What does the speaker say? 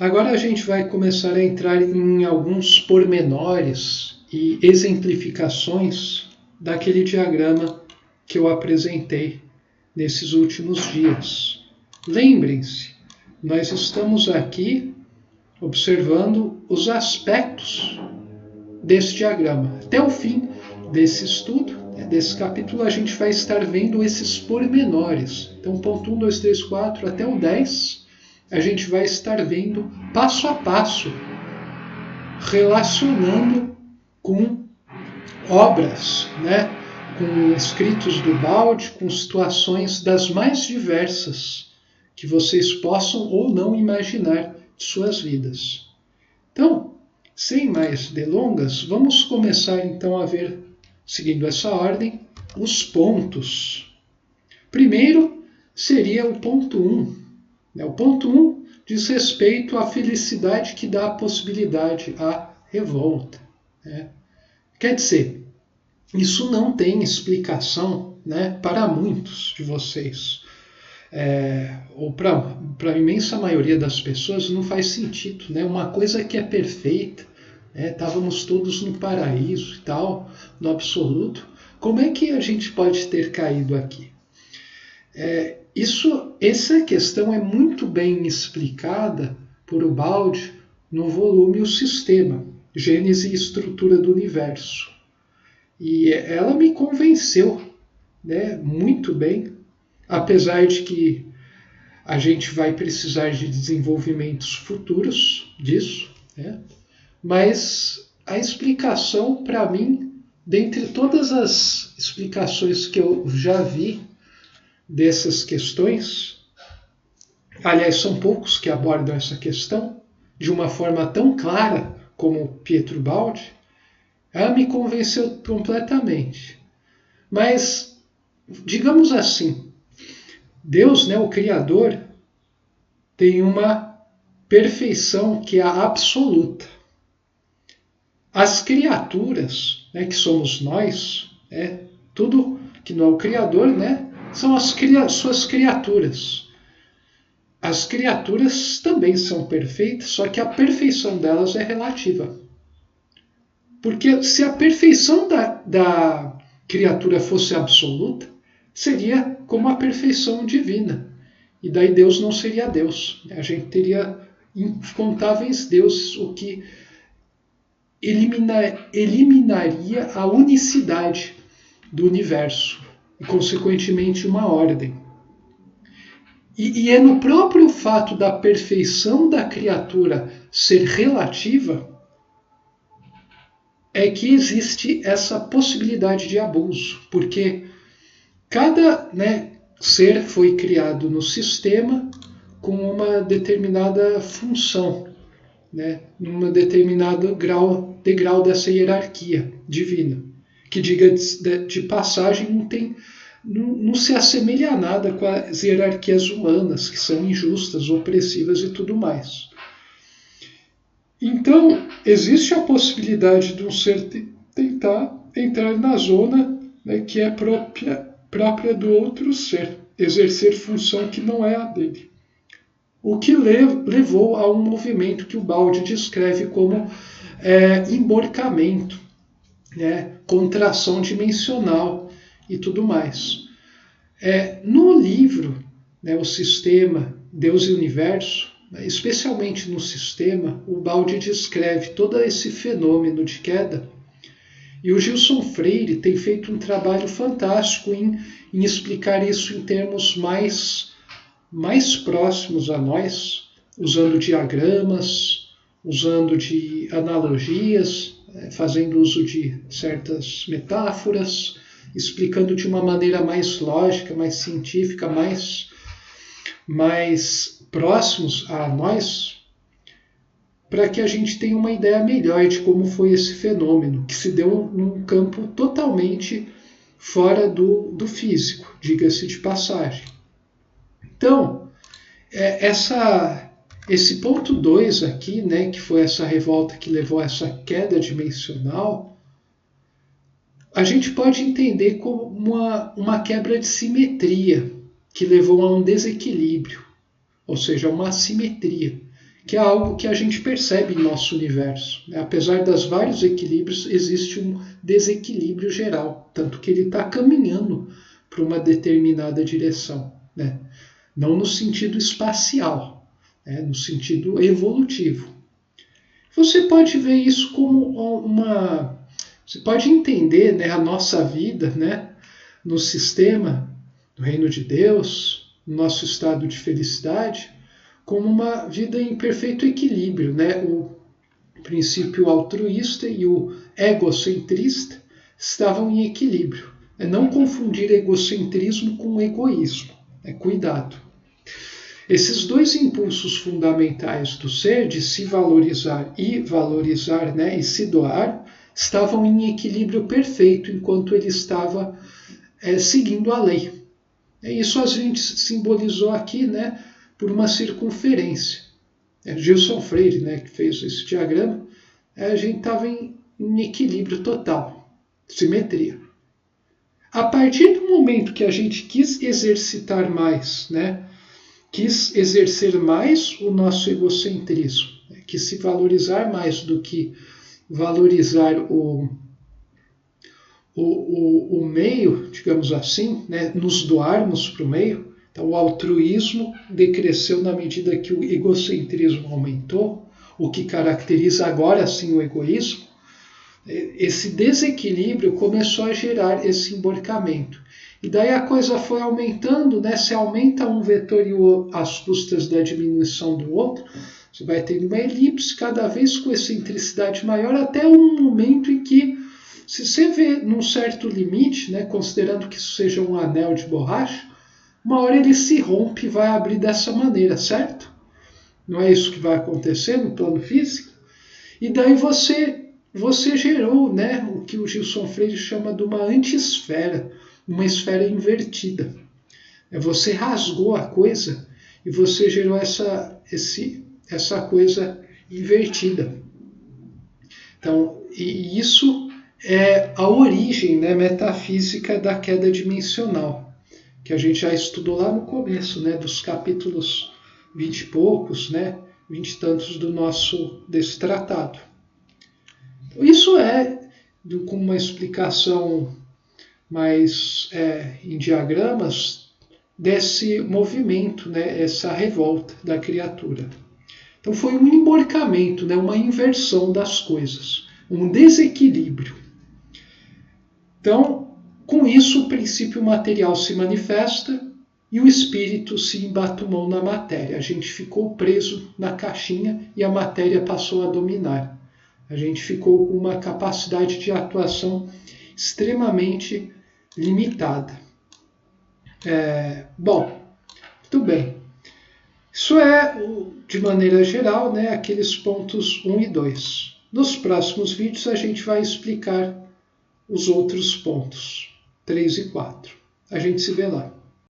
Agora a gente vai começar a entrar em alguns pormenores e exemplificações daquele diagrama que eu apresentei nesses últimos dias. Lembrem-se, nós estamos aqui observando os aspectos desse diagrama. Até o fim desse estudo, desse capítulo, a gente vai estar vendo esses pormenores. Então, ponto 1, 2, 3, 4 até o 10, a gente vai estar vendo passo a passo, relacionando com obras, com escritos do Balde, com situações das mais diversas que vocês possam ou não imaginar de suas vidas. Então, sem mais delongas, vamos começar então a ver, seguindo essa ordem, os pontos. Primeiro seria o ponto 1. O ponto 1 diz respeito à felicidade que dá a possibilidade à revolta. Quer dizer, isso não tem explicação para muitos de vocês. Ou para a imensa maioria das pessoas não faz sentido. Uma coisa que é perfeita, estávamos todos no paraíso e tal, no absoluto. Como é que a gente pode ter caído aqui? Essa questão é muito bem explicada por Balde no volume O Sistema, Gênese e Estrutura do Universo. E ela me convenceu muito bem, apesar de que a gente vai precisar de desenvolvimentos futuros disso, mas a explicação, para mim, dentre todas as explicações que eu já vi dessas questões, aliás, são poucos que abordam essa questão de uma forma tão clara como Pietro Baldi, ela me convenceu completamente. Mas, digamos assim, Deus, o Criador, tem uma perfeição que é absoluta. As criaturas, que somos nós, tudo que não é o Criador, são as suas criaturas. As criaturas também são perfeitas, só que a perfeição delas é relativa. Porque se a perfeição da criatura fosse absoluta, seria como a perfeição divina. E daí Deus não seria Deus. A gente teria incontáveis deuses, o que eliminaria a unicidade do universo e, consequentemente, uma ordem. E é no próprio fato da perfeição da criatura ser relativa é que existe essa possibilidade de abuso, porque cada ser foi criado no sistema com uma determinada função, num determinado degrau dessa hierarquia divina, que, diga de passagem, não se assemelha a nada com as hierarquias humanas, que são injustas, opressivas e tudo mais. Então, existe a possibilidade de um ser tentar entrar na zona que é própria do outro ser, exercer função que não é a dele. O que levou a um movimento que o Baldi descreve como emborcamento, contração dimensional e tudo mais. No livro, O Sistema, Deus e o Universo, especialmente no Sistema, o Baldi descreve todo esse fenômeno de queda. E o Gilson Freire tem feito um trabalho fantástico em explicar isso em termos mais próximos a nós, usando diagramas, usando de analogias, fazendo uso de certas metáforas, explicando de uma maneira mais lógica, mais científica, mais próximos a nós, para que a gente tenha uma ideia melhor de como foi esse fenômeno, que se deu num campo totalmente fora do físico, diga-se de passagem. Então, esse ponto 2 aqui, que foi essa revolta que levou a essa queda dimensional, a gente pode entender como uma quebra de simetria que levou a um desequilíbrio, ou seja, uma assimetria, que é algo que a gente percebe em nosso universo. Apesar das vários equilíbrios, existe um desequilíbrio geral, tanto que ele está caminhando para uma determinada direção, né? Não no sentido espacial, né? No sentido evolutivo. Você pode ver isso como uma... Você pode entender, né, a nossa vida, né, no sistema do reino de Deus, no nosso estado de felicidade, como uma vida em perfeito equilíbrio, né? O princípio altruísta e o egocentrista estavam em equilíbrio. É não confundir egocentrismo com egoísmo. Cuidado. Esses dois impulsos fundamentais do ser, de se valorizar e valorizar, né, e se doar, estavam em equilíbrio perfeito enquanto ele estava seguindo a lei. Isso a gente simbolizou aqui, né, por uma circunferência. Gilson Freire, né, que fez esse diagrama, a gente estava em equilíbrio total, simetria. A partir do momento que a gente quis exercitar mais, né, quis exercer mais o nosso egocentrismo, quis se valorizar mais do que valorizar o meio, digamos assim, né, nos doarmos para o meio. Então, o altruísmo decresceu na medida que o egocentrismo aumentou, o que caracteriza agora sim o egoísmo. Esse desequilíbrio começou a gerar esse emborcamento. E daí a coisa foi aumentando, né? Se aumenta um vetor às custas da diminuição do outro, você vai tendo uma elipse cada vez com excentricidade maior, até um momento em que, se você vê num certo limite, né, considerando que isso seja um anel de borracha, uma hora ele se rompe e vai abrir dessa maneira, certo? Não é isso que vai acontecer no plano físico? E daí você gerou, né, o que o Gilson Freire chama de uma anti-esfera, uma esfera invertida. Você rasgou a coisa e você gerou essa coisa invertida. Então, e isso é a origem, né, metafísica da queda dimensional, que a gente já estudou lá no começo, né, dos capítulos 20 e poucos, né, 20 e tantos desse tratado. Então, isso com uma explicação mais em diagramas desse movimento, né, essa revolta da criatura. Então foi um emborcamento, né, uma inversão das coisas, um desequilíbrio. Então, com isso, o princípio material se manifesta e o espírito se embatumou na matéria. A gente ficou preso na caixinha e a matéria passou a dominar. A gente ficou com uma capacidade de atuação extremamente limitada. Bom, muito bem. Isso de maneira geral, né, aqueles pontos 1 e 2. Nos próximos vídeos a gente vai explicar os outros pontos, 3 e 4. A gente se vê lá.